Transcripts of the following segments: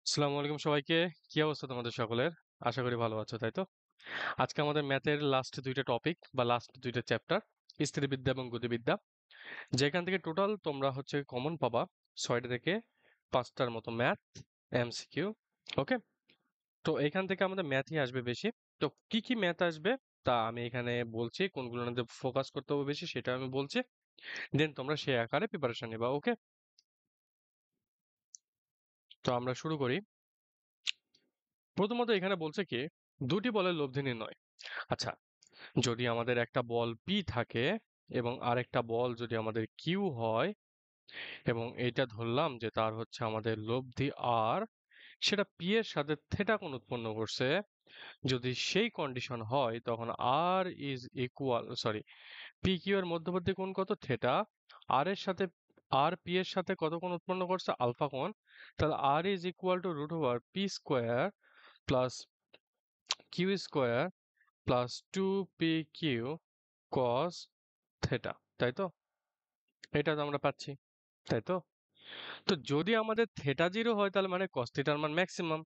আসসালামু আলাইকুম সবাইকে। কি অবস্থা তোমাদের সকলের? আশা করি ভালো আছো, তাই তো? আজকে আমাদের ম্যাথের লাস্ট দুইটা টপিক বা লাস্ট দুইটা চ্যাপ্টার, স্থিতিবিদ্যা এবং গতিবিদ্যা, যেখান থেকে টোটাল তোমরা হচ্ছে কমন পাবা 6টা থেকে 5টার মতো ম্যাথ এমসিকিউ। ওকে, তো এখান থেকে আমাদের ম্যাথই আসবে বেশি। তো কি কি ম্যাথ আসবে তা আমি এখানে বলছি, কোনগুলোর মধ্যে ফোকাস করতে হবে বেশি সেটা আমি বলছি, দেন তোমরা সেই আকারে প্রিপারেশন নিবা। ওকে, তো আমরা শুরু করি। প্রথমত এখানে বলছে কি, দুটি বলের লব্ধি নির্ণয়। আচ্ছা, যদি আমাদের একটা বল পি থাকে এবং আরেকটা বল যদি আমাদের কিউ হয়, এবং এইটা ধরলাম যে তার হচ্ছে আমাদের লব্ধি আর, সেটা পি এর সাথে থেটা কোণ উৎপন্ন করছে, যদি সেই কন্ডিশন হয় তখন R is equal, sorry, P Q এর মধ্যবর্তী কোণ কত, থেটা। আর এর সাথে, আর পি এর সাথে কত কোণ উৎপন্ন করছে, আলফা কোণ। তাহলে R is equal to root over P square plus Q square plus 2pq cos theta, তাই তো? এটা তো আমরা পাচ্ছি, তাই তো? তো যদি আমাদের থেটা জিরো হয় তাহলে মানে cos থিটার মান ম্যাক্সিমাম,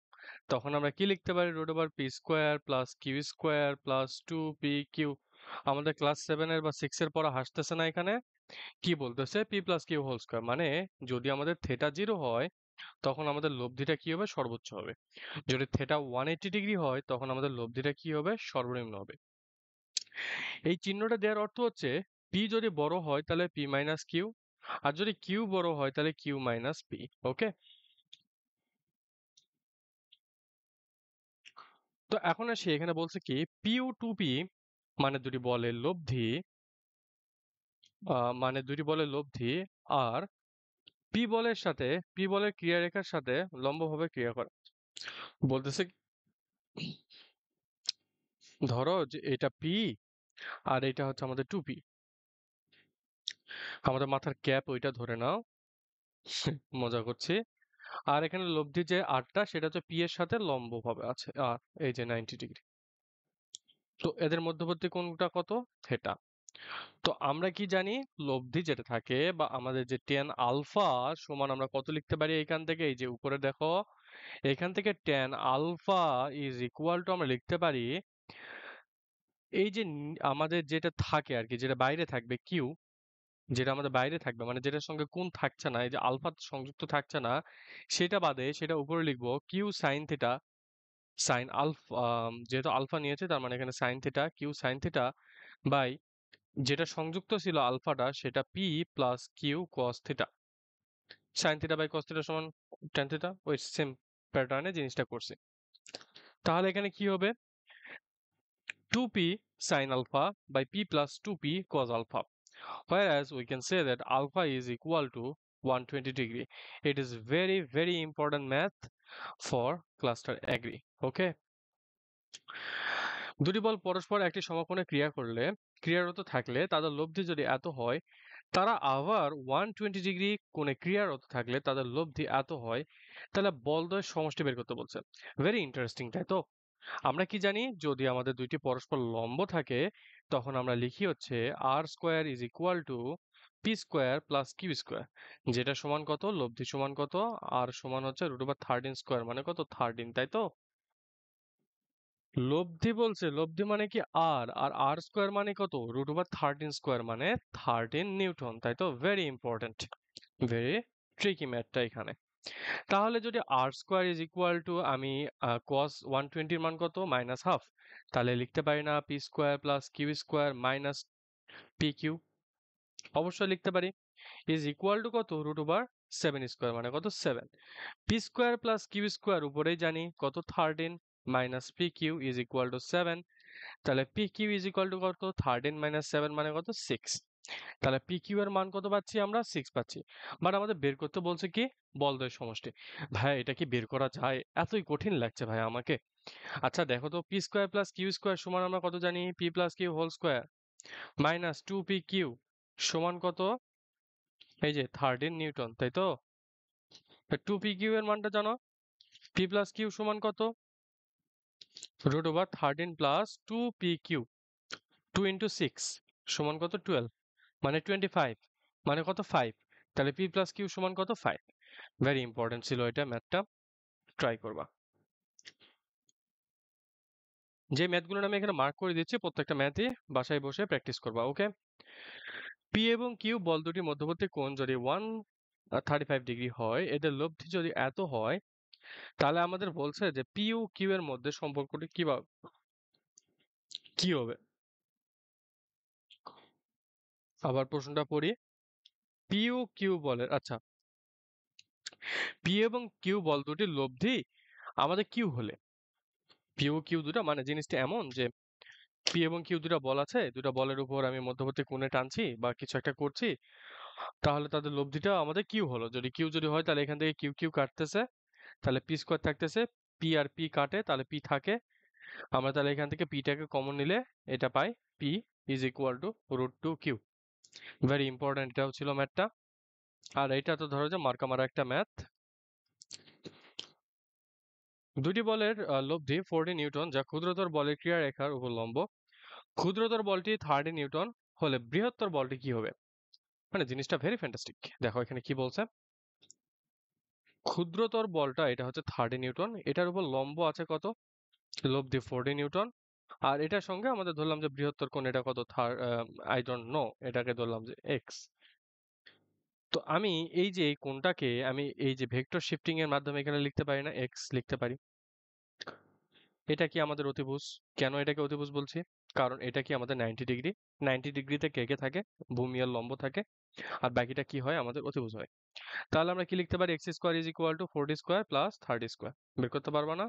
তখন আমরা কি লিখতে পারি, root over P square plus Q square plus 2pq। আমাদের ক্লাস 7 এর বা 6 এর পড়া হাসতেছে না এখানে, কি বলতেছে, p plus q whole square, মানে যদি আমাদের থেটা জিরো হয় তখন আমাদের লব্ধিটা কি হবে, সর্বোচ্চ হবে। যদি থেটা 180 ডিগ্রি হয় তখন আমাদের লব্ধিটা কি হবে, সর্বনিম্ন হবে। এই চিহ্নটা দেওয়ার অর্থ হচ্ছে পি যদি বড় হয় তাহলে পি মাইনাস কিউ, আর যদি কিউ বড় হয় তাহলে কিউ মাইনাস পি। ওকে, তো এখন আসি, এখানে বলছে কি, পিউ টু পি মানে দুটি বলের লব্ধি, মানে দুটি বলের লব্ধি, আর পি বলের সাথে, পি বলের ক্রিয়ারেখার সাথে লম্বভাবে ক্রিয়া করে। বলতেছে ধরো যে এটা পি আর এটা হচ্ছে আমাদের টু পি, আমাদের মাথার ক্যাপ ওইটা ধরে নাও, মজা করছি। আর এখানে লব্ধি যে আরটা সেটা হচ্ছে পি এর সাথে লম্বভাবে আছে, আর এই যে 90 ডিগ্রি। তো এদের মধ্যবর্তী কোণটা কত, থেটা। তো আমরা কি জানি, লব্ধি যেটা থাকে বা আমাদের যে টেন আলফা সমান আমরা কত লিখতে পারি, এখান থেকে এই যে উপরে দেখো, এখান থেকে tan alpha is equal to আমরা লিখতে পারি, এই যে আমাদের যেটা থাকে আর কি, যেটা বাইরে থাকবে কিউ, যেটা আমাদের বাইরে থাকবে মানে যেটার সঙ্গে কোণ থাকছে না, এই যে আলফা সংযুক্ত থাকছে না, সেটা বাদে সেটা উপরে লিখবো q sine theta, sine alpha, যেহেতু আলফা নিয়েছে তার মানে এখানে sine theta, q sine theta by যেটা সংযুক্ত ছিল আলফাটা সেটা p plus q cos theta. Sine theta by cos theta সমান ট্যান থিটা, ওই সেম প্যাটার্নে জিনিসটা করছি। তাহলে এখানে কি হবে, 2p sin alpha by p plus 2p cos alpha, whereas we can say that alpha is equal to 120 degree. It is very very important math for cluster agree. Okay, দুটি বল পরস্পর একটি সমকোণে ক্রিয়া করলে, ক্রিয়ারত থাকলে তাদের লব্ধি যদি এত হয়, তারা আবার 120 ডিগ্রি কোণে ক্রিয়ারত থাকলে তাদের লব্ধি এত হয়, তাহলে বলদ্বয়ের সমষ্টি বের করতে বলছে। ভেরি ইন্টারেস্টিং, তাই তো? আমরা কি জানি, যদি আমাদের দুইটি পরস্পর লম্ব থাকে তখন আমরা লিখি হচ্ছে R square is equal to P square plus Q square, যেটা সমান কত, লব্ধি সমান কত, আর সমান হচ্ছে রুট ওভার 13 স্কোয়ার মানে কত, 13, তাই তো? লব্ধি বলছে, লব্ধি মানে কি আর, আর আর স্কোয়ার মানে কত, রুট ওভার 13 স্কোয়ার মানে 13 নিউটন, তাই তো? ভেরি ইম্পর্টেন্ট, ভেরি ট্রিকি ম্যাথটা এখানে। তাহলে যদি আর স্কোয়ার ইজ ইকুয়াল টু, আমি কস 120 মান কত, মাইনাস হাফ, তাহলে লিখতে পারি না p square plus Q square minus p q? অবশ্যই লিখতে পারি। ইজ ইকুয়াল টু কত, রুট ওভার 7 স্কোয়ার মানে কত, 7। P square plus Q square উপরেই জানি কত, 13 minus p q is equal to 7। তাহলে p q is equal to কত, 13 মাইনাস 7 মানে কত, 6। তাহলে পি কিউ এর মান কত পাচ্ছি আমরা, 6 পাচ্ছি। বাট আমাদের বের করতে বলছে কি, বলদ্বয়ের সমষ্টি। ভাই এটা কি বের করা যায়, এতই কঠিন লাগছে ভাই আমাকে? আচ্ছা দেখো তো, p square plus Q square সমান আমরা কত জানি, p plus q whole square minus 2pq সমান কত, এই যে 13 নিউটন, তাই তো? 2pq এর মানটা জানো, পি প্লাস কিউ সমান কত, root over 13 plus 2pq, 2 into 6 সমান কত, 12 মানে 25 মানে কত, 5। তাহলে পি প্লাস কিউ সমান কত, 5। ভেরি ইম্পর্টেন্ট ছিল এটা ম্যাথটা। ট্রাই করবা। যে ম্যাথগুলো আমি এখানে মার্ক করে দিচ্ছি প্রত্যেকটা ম্যাথই বাসায় বসে প্র্যাকটিস করবা, ওকে? পি এবং কিউ বল দুটির মধ্যবর্তী কোণ যদি 135 ডিগ্রি হয়, এদের লব্ধি যদি এত হয়, তাহলে আমাদের বলছে যে পি ও কিউ এর মধ্যে সম্পর্কটি কি হবে। আবার প্রশ্নটা পড়ি। পি ও কিউ বলের, আচ্ছা, পি এবং কিউ বল দুটির লব্ধি আমাদের কিউ হলে, পি ও কিউ দুটা মানে জিনিসটা এমন যে পি এবং কিউ দুটা বল আছে, দুটা বলের উপর আমি মধ্যবর্তী কোণে টানছি বা কিছু একটা করছি, তাহলে তাদের লব্ধিটা আমাদের কিউ হলো। যদি কিউ যদি হয় তাহলে এখান থেকে কিউ কিউ কাটতেছে, তাহলে পি স্কোয়ার থাকতেছে, পি আর পি কাটে তাহলে পি থাকে। আমরা তাহলে এখান থেকে পিটাকে কমন নিলে এটা পাই, P is equal to √2 Q. Very important, এটাও ছিল ম্যাথটা। আর এটা তো ধরো যে মার্কা মারা একটা ম্যাথ। দুটি বলের লব্ধি 40 নিউটন, যা ক্ষুদ্রতর বলের ক্রিয়া রেখার উপর লম্ব। ক্ষুদ্রতর বলটি 30 নিউটন হলে বৃহত্তর বলটি কি হবে? মানে জিনিসটা ভেরি ফ্যান্টাস্টিক। দেখো এখানে কি বলছে, ক্ষুদ্রতর বলটা এটা হচ্ছে 30 নিউটন, এটার উপর লম্ব আছে কত, লব্ধি 40 নিউটন। আর এটার সঙ্গে আমাদের ধরলাম যে বৃহত্তর কোণ এটা কত, আই ডোন্ট নো, এটাকে ধরলাম যে এক্স। তো আমি এই যে এই কোণটাকে আমি এই যে ভেক্টর শিফটিং এর মাধ্যমে এখানে লিখতে পারি না, এক্স লিখতে পারি। এটা কি আমাদের অতিভুজ? কেন এটাকে অতিভুজ বলছি? কারণ এটা কি আমাদের 90 ডিগ্রি, 90 ডিগ্রিতে কে কে থাকে, ভূমি আর লম্ব থাকে, আর বাকিটা কি হয় আমাদের অতিভুজ হয়। তাহলে আমরা কি লিখতে পারি, x square is equal two 40 square plus 30 square. বের করতে পারবা না?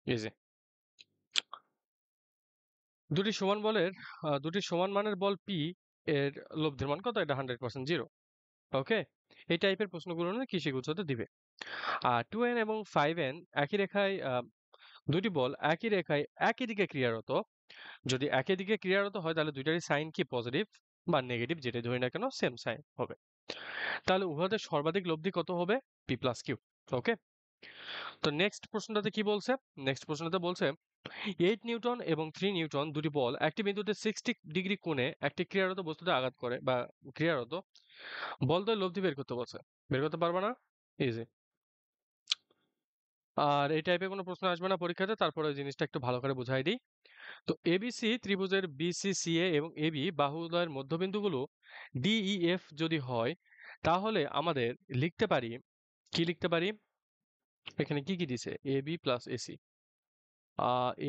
ইজি। দুটি সমান বলের দুটি সমান মানের বল পি এর লব্ধির মান কত? এটা 100% জিরো। ওকে, এই টাইপের প্রশ্নগুলো না কৃষি গুচ্ছতে দিবে। আর 2n এবং 5n একই রেখায়, দুটি বল একই রেখায় একই দিকে ক্রিয়ারত। যদি একই দিকে ক্রিয়ারত হয় তাহলে দুইটারই সাইন কি পজিটিভ বা নেগেটিভ, যেটাই ধরি না কেন সেম সাইন হবে। তাহলে উভয়দের সর্বাধিক লব্ধি কত হবে? P plus Q. ওকে, তো নেক্সট প্রশ্নটাতে কি বলছে? নেক্সট প্রশ্নটাতে বলছে 8 নিউটন এবং 3 নিউটন দুটি বল একটি বিন্দুতে 60 ডিগ্রি কোণে একটি ক্রিয়ারত বস্তুতে আঘাত করে বা ক্রিয়ারত, বলদ্বয়ের লব্ধি বের করতে বলছে। বের করতে পারবা না? ইজি। আর এই টাইপের কোনো প্রশ্ন আসবে না পরীক্ষাতে, তারপরে ওই জিনিসটা একটু ভালো করে বুঝাই দিই। তো এবিসি ত্রিভুজের বিসিসিএ এবং এবি বাহুদ্বয়ের মধ্যবিন্দুগুলো ডিইএফ যদি হয়, তাহলে আমাদের লিখতে পারি, কি লিখতে পারি, এখানে কি কি দিছে, AB plus AC,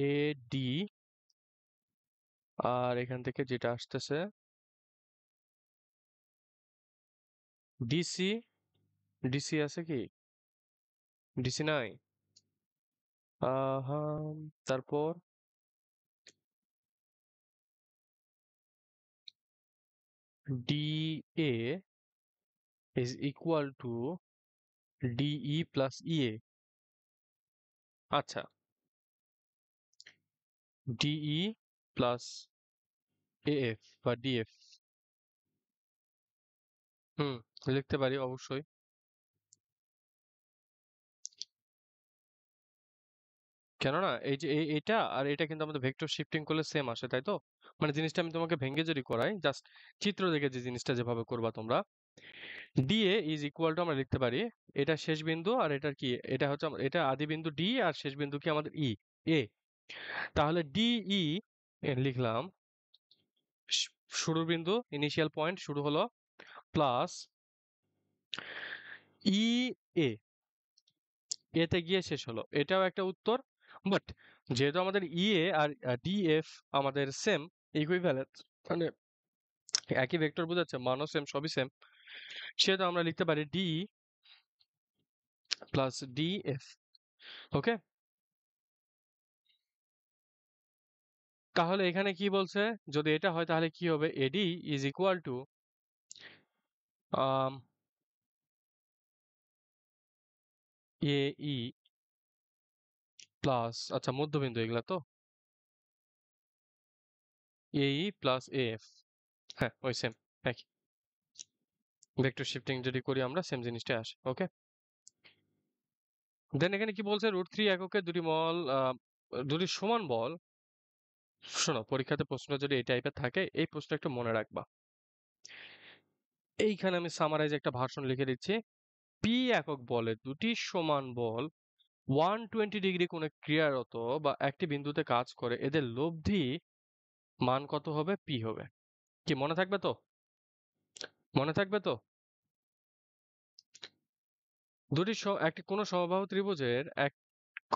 A D, আর এখান থেকে যেটা আসতেছে ডিসি, ডিসি আছে কি, ডিসি নাই, আহা, তারপর D A is equal to DE plus EA. আচ্ছা, ডিই প্লাস এএফ বা ডিএফ। হুম, লিখতে পারি অবশ্যই। কেননা এই যে এটা আর এটা কিন্তু আমাদের ভেক্টর শিফটিং করলে সেম আসে, তাই তো? মানে জিনিসটা আমি তোমাকে ভেঙে যদি করাই, জাস্ট চিত্র দেখে যে জিনিসটা যেভাবে করবা তোমরা, ডিএ ইজ ইকুয়াল টু আমরা লিখতে পারি, এটা শেষ বিন্দু আর এটার কি, এটা হচ্ছে এটা আদি বিন্দু ডি আর শেষ বিন্দু কি আমাদের ই, এ। তাহলে ডিই লিখলাম, শুরুর বিন্দু ইনিশিয়াল পয়েন্ট শুরু হলো, প্লাস ই এ, এতে গিয়ে শেষ হলো, এটাও একটা উত্তর। বাট যেহেতু আমাদের ইএ আর ডিএফ আমাদের সেম, ইকুইভ্যালেন্ট, মানে একই ভেক্টর বোঝাচ্ছে, মানও সেম, সবই সেম, সেহেতু আমরা লিখতে পারি ডিই প্লাস ডিএফ। ওকে, তাহলে এখানে কি বলছে, যদি এটা হয় তাহলে কি হবে, এডি is equal two A E plus, আচ্ছা মধ্যবিন্দু এগুলা তো, এ ই প্লাস এ এফ। হ্যাঁ ওই সেম, একই। ভেক্টর শিফটিং যদি করি আমরা সেম জিনিসটা আসে। ওকে, দেন এখানে কি বলছে, √3 এককে দুটি বল, দুটি সমান বল। শোনো, পরীক্ষাতে প্রশ্ন যদি এই টাইপের থাকে, এই প্রশ্ন একটু মনে রাখবা। এইখানে আমি সামারাইজ একটা ভাষণ লিখে দিচ্ছি, পি একক বলে দুটি সমান বল 120 ডিগ্রি কোণে ক্রিয়ারত বা একটি বিন্দুতে কাজ করে এদের লব্ধি মান কত হবে? পি হবে। কি মনে থাকবে তো? মনে থাকবে তো? একটি কোনো সমবাহু ত্রিভুজের এক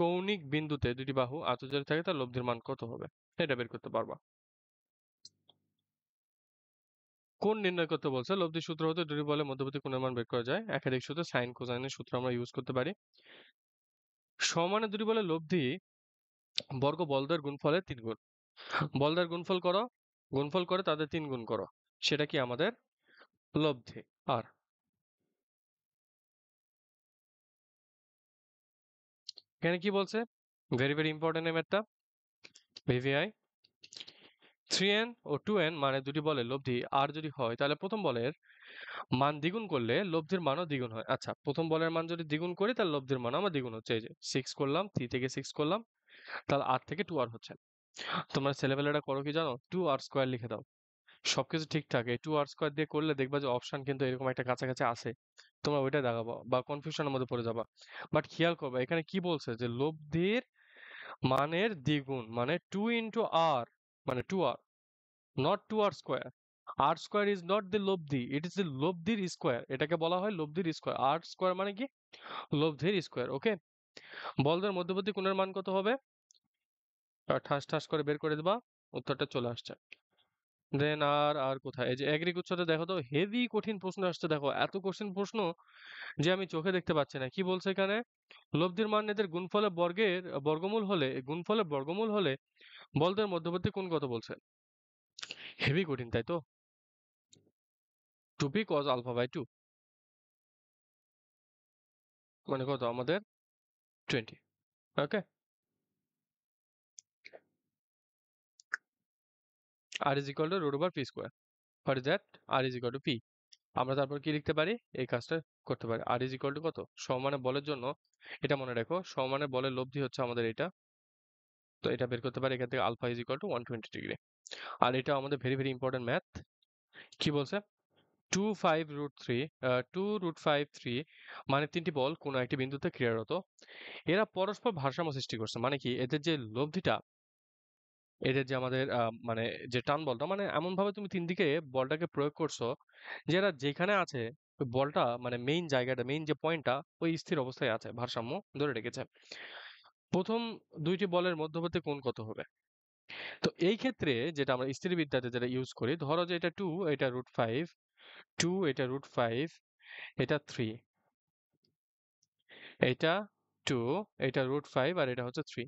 কৌণিক বিন্দুতে দুটি বাহু আঁত যদি থাকে তার লব্ধির মান কত হবে? এটা বের করতে পারবা। কোণ নির্ণয় করতে বলছে? লব্ধির সূত্র হতে দুটি বলের মধ্যবর্তী কোণের মান বের করা যায়। একাধিক সূত্র সাইন কোসাইনের সূত্র আমরা ইউজ করতে পারি। সমানে দুটি বলের লব্ধি বর্গ বলদের গুণফলের 3 গুণ। বলদের গুণফল করো, গুণফল করে তাদের 3 গুণ করো। সেটা কি আমাদের লব্ধি। আর এখানে কি বলছে? ভেরি ভেরি ইম্পর্টেন্ট এই ম্যাথটা। ভিভিআই 3n ও 2n মানে দুটি বলের লব্ধি আর যদি হয় তাহলে প্রথম বলের মান দ্বিগুণ করলে লব্ধির মানও দ্বিগুণ হয়। আচ্ছা, প্রথম বলের মান যদি দ্বিগুণ করি তাহলে লব্ধির মান আমার দ্বিগুণ হচ্ছে। এই যে 6 করলাম, 3 থেকে 6 করলাম, তাহলে r থেকে 2r হচ্ছে। তোমরা ছেলেবেলাটা করো কি জানো? 2r স্কয়ার লিখে দাও। সবকিছু ঠিকঠাক, এই 2r স্কয়ার দিয়ে করলে দেখবা যে অপশন কিন্তু এরকম একটা কাছাকাছি আছে। তোমরা ওইটা দেখাবো বা কনফিউশনের মধ্যে পড়ে যাবা। বাট খেয়াল করবে এখানে কি বলছে যে লব্ধির মানের দ্বিগুণ মানে 2 ইন্টু r মানে 2r, not 2r square. r square is not the লব্ধি, ইট ইজ দ্য লব্ধির স্কয়ার। এটাকে বলা হয় লব্ধির স্কয়ার। r স্কয়ার মানে কি? লব্ধির স্কয়ার। ওকে, বলদের মধ্যবর্তী কোণের মান কত হবে? ঠাস ঠাস করে বের করে দিবা, উত্তরটা চলে আসছে। দেন আর কোথায়? এই যে এগ্রিকুচ্ছতে দেখো তো হেভি কঠিন প্রশ্ন আসছে। দেখো এত কঠিন প্রশ্ন যে আমি চোখে দেখতে পাচ্ছি না। কি বলছে এখানে? লব্ধির মান এদের গুণফলের বর্গমূল হলে, গুণফলের বর্গমূল হলে বলদের মধ্যবর্তী কোণ কত বলছে? হেভি কঠিন তাই তো? 2p cos আলফা বাই 2 মানে কত আমাদের? 20। ওকে, r is equal to root over p square. What is that? r is equal to p। আমরা তারপর কি লিখতে পারি? এই কাজটা করতে পারি। r is equal to কত? সমানে বলের জন্য এটা মনে রাখো, সমানে বলের লব্ধি হচ্ছে আমাদের এটা। তো এটা বের করতে পারি এখান থেকে alpha is equal to 120 degree. আর এটা আমাদের ভেরি ভেরি ইম্পর্টেন্ট ম্যাথ। কি বলছে? 2 মানে তিনটি বল কোনো একটি বিন্দুতে ক্রিয়ারত। এরা পরস্পর ভারসাম্য সৃষ্টি করছে। মানে কি? এদের যে লব্ধিটা, এদের যে আমাদের মানে যে টান বলটা, মানে এমন ভাবে তুমি তিন দিকে বলটাকে প্রয়োগ করছো যে এরা যেখানে আছে ওই বলটা মানে মেইন জায়গাটা, মেইন যে পয়েন্টটা ওই স্থির অবস্থায় আছে, ভারসাম্য ধরে রেখেছে। প্রথম দুইটি বলের মধ্যবর্তী কোণ কত হবে? তো এই ক্ষেত্রে যেটা আমরা স্থিরবিদ্যাতে যেটা ইউজ করি, ধরো যে এটা 2, এটা √5, 2 এটা √5, এটা 3, এটা 2, এটা √5 আর এটা হচ্ছে 3।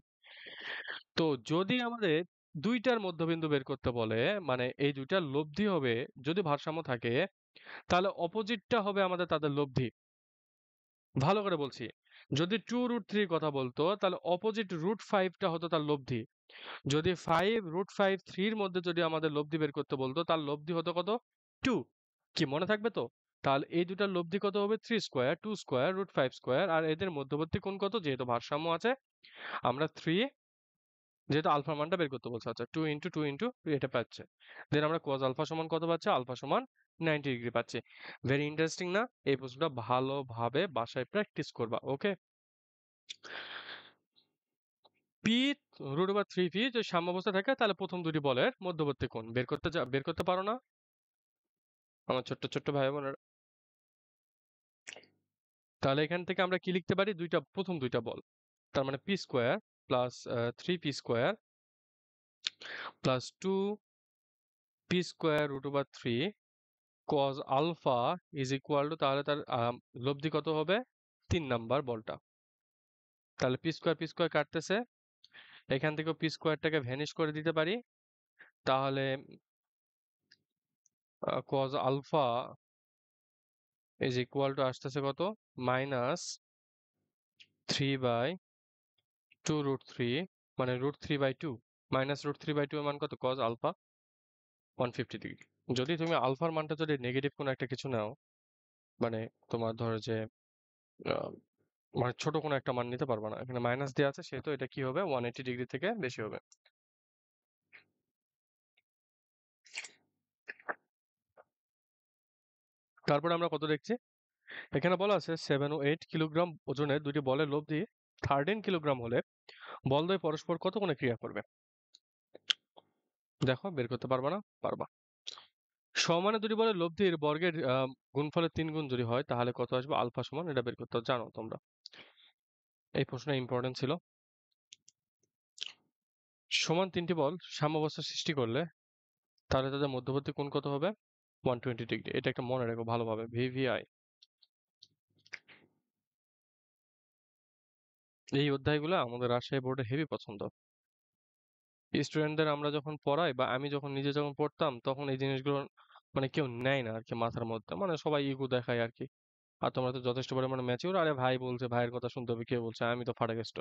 তো যদি আমাদের দুইটার মধ্যবিন্দু বের করতে বলে, মানে এই দুইটার লব্ধি হবে, যদি ভারসাম্য থাকে তাহলে অপোজিটটা হবে আমাদের তাদের লব্ধি। ভালো করে বলছি, যদি 2√3 কথা বলতো তাহলে অপোজিট √5টা হতো তার লব্ধি। যদি 5 √5 3 মধ্যে যদি আমাদের লব্ধি বের করতে বলতো তার লব্ধি হতো কত? 2। কি মনে থাকবে তো? তাহলে এই দুটার লব্ধি কত হবে? 3 স্কয়ার, 2 স্কয়ার, √5 স্কয়ার। আর এদের মধ্যবর্তী কোণ কত? যেহেতু ভারসাম্য আছে আমরা 3, যেহেতু আলফার মানটা বের করতে বলছে, আচ্ছা 2 ইন্টু 2 ইন্টু এটা পাচ্ছে। দেন আমরা cos আলফা সমান কত পাচ্ছি? আলফা সমান 90 ডিগ্রি পাচ্ছি। ভেরি ইন্টারেস্টিং না? এই প্রশ্নটা ভালোভাবে বাসায় প্র্যাকটিস করবা। ওকে, পি √3p যদি সাম্যাবস্থা থাকে তাহলে প্রথম দুটি বলের মধ্যবর্তী কোণ বের করতে পারো না আমার ছোট্ট ছোট্ট ভাই বোনেরা? তাহলে এখান থেকে আমরা কি লিখতে পারি? প্রথম দুইটা বল, তার মানে p square plus 3p square plus 2p square √3 cos alpha is equal to, তাহলে তার লব্ধি কত হবে? 3 নাম্বার বলটা। তাহলে পি স্কোয়ার কাটতেছে, এখান থেকে পি স্কোয়ারটাকে ভ্যানিশ করে দিতে পারি। তাহলে cos alpha is equal to আসতেছে কত? -3/2√3 মানে √3/2 -√3/2 এর মান কত? cos alpha 150 degree. যদি তুমি আলফার মানটা যদি নেগেটিভ কোনো একটা কিছু নাও, মানে তোমার ধরো যে আহ, মানে ছোট কোনো একটা মান নিতে পারবা না, এখানে মাইনাস দেওয়া আছে, সেহেতু এটা কি হবে? 180 ডিগ্রি থেকে বেশি হবে। তারপরে আমরা কত দেখছি? এখানে বলা আছে 7 ও 8 কিলোগ্রাম ওজনের দুটি বলের লব্ধি 13 কিলোগ্রাম হলে বলদ্বয় পরস্পর কত কোণে ক্রিয়া করবে? দেখো বের করতে পারবা না? পারবা। সমানে দুটি বলের লব্ধির বর্গের গুণফলের 3 গুণ যদি হয় তাহলে কত আসবে? আলফা সমান, এটা বের করতে জানো তোমরা। এই প্রশ্নটা ইম্পর্টেন্ট ছিল। সমান তিনটি বল সাম্যাবস্থা সৃষ্টি করলে তাহলে তাদের মধ্যবর্তী কোণ কত হবে? 120 ডিগ্রি। এটা একটা মনে রাখো ভালোভাবে, ভিভিআই। এই অধ্যায়গুলো আমাদের রাজশাহী বোর্ডে হেভি পছন্দ। স্টুডেন্টদের আমরা যখন পড়াই বা আমি যখন নিজে যখন পড়তাম তখন এই জিনিসগুলো মানে কেউ নেয় না আর কি মাথার মধ্যে, মানে সবাই ইগো দেখায় আর কি। আর তোমরা তো যথেষ্ট পরিমাণে ম্যাচিওর, আরে ভাই বলছে, ভাইয়ের কথা শুনতে হবে, কে বলছে, আমি তো ফাটাকেষ্ট,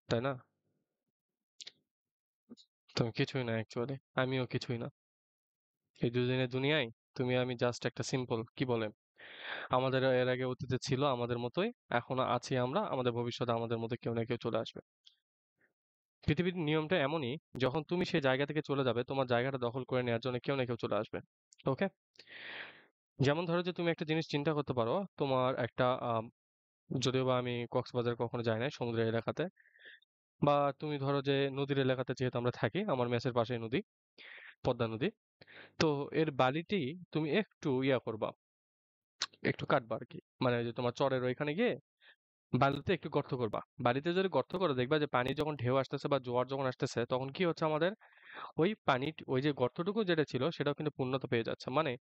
তাই না? তুমি কিছুই না অ্যাকচুয়ালি, আমিও কিছুই না। এই দুদিনের দুনিয়ায় তুমি আমি জাস্ট একটা সিম্পল, কি বলে, আমাদের এর আগে অতীতে ছিল আমাদের মতোই, এখনো আছি আমরা, আমাদের ভবিষ্যতে আমাদের মধ্যে কেউ না কেউ চলে আসবে। পৃথিবীর নিয়মটা এমনই, যখন তুমি সেই জায়গা থেকে চলে যাবে তোমার জায়গাটা দখল করে নেওয়ার জন্য কেউ না কেউ চলে আসবে। ওকে? যেমন ধরো যে তুমি একটা জিনিস চিন্তা করতে পারো, তোমার একটা যদিও বা আমি কক্সবাজার কখনো যাই নাই সমুদ্রের এলাকাতে, বা তুমি ধরো যে নদীর এলাকাতে যেহেতু আমরা থাকি, আমার মেসের পাশেই নদী, পদ্মা নদী। তো এর বালিটি তুমি একটু ইয়া করবা, একটু কাটবা আর কি, মানে ওই যে তোমার চরের ওইখানে গিয়ে বালিতে একটু গর্ত করবা। বালিতে যদি গর্ত করো দেখবা যে পানি যখন ঢেউ আসতেছে বা জোয়ার যখন আসতেছে তখন কি হচ্ছে আমাদের, ওই পানি, ওই যে গর্তটুকু যেটা ছিল সেটাও কিন্তু পূর্ণতা পেয়ে যাচ্ছে। মানে